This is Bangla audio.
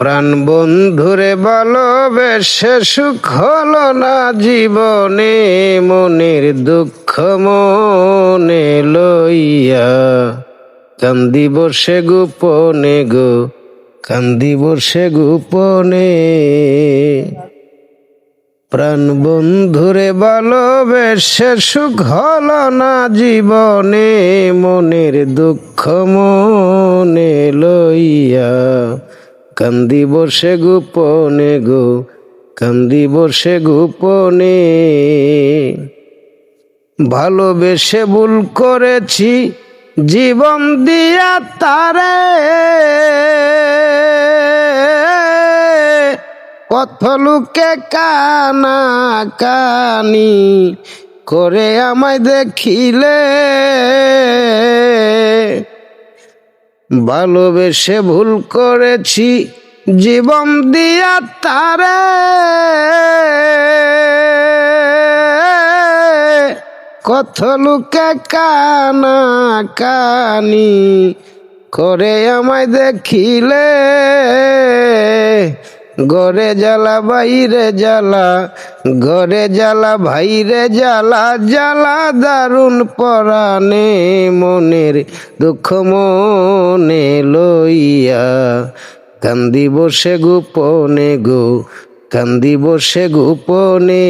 প্রাণ বন্ধুরে ভালোবেসে সুখ হলো না জীবনে, মনের দুঃখ মনে লইয়া কান্দি বসে গোপনে গো, কান্দি বসে গোপনে। প্রাণ বন্ধুরে ভালোবেসে সুখ হলো না জীবনে, মনের দুঃখ মনে লইয়া কান্দি বসে গোপনে গো, কান্দি বসে গোপনে। ভালোবেসে ভুল করেছি জীবন দিয়া তারে, কত লোকে কানা কানি করে আমায় দেখিলে। ভালোবেসে ভুল করেছি জীবন দিয়া তারে, কত লোকে কানা কানি করে আমায় দেখিলে। ঘরে জ্বালা বাইরে জ্বালা, ঘরে জ্বালা ভাইরে জ্বালা, জ্বালা দারুণ পরাণে মনের দুঃখ মনে লইয়া কান্দি বসে গোপনে গো, কান্দি বসে গোপনে।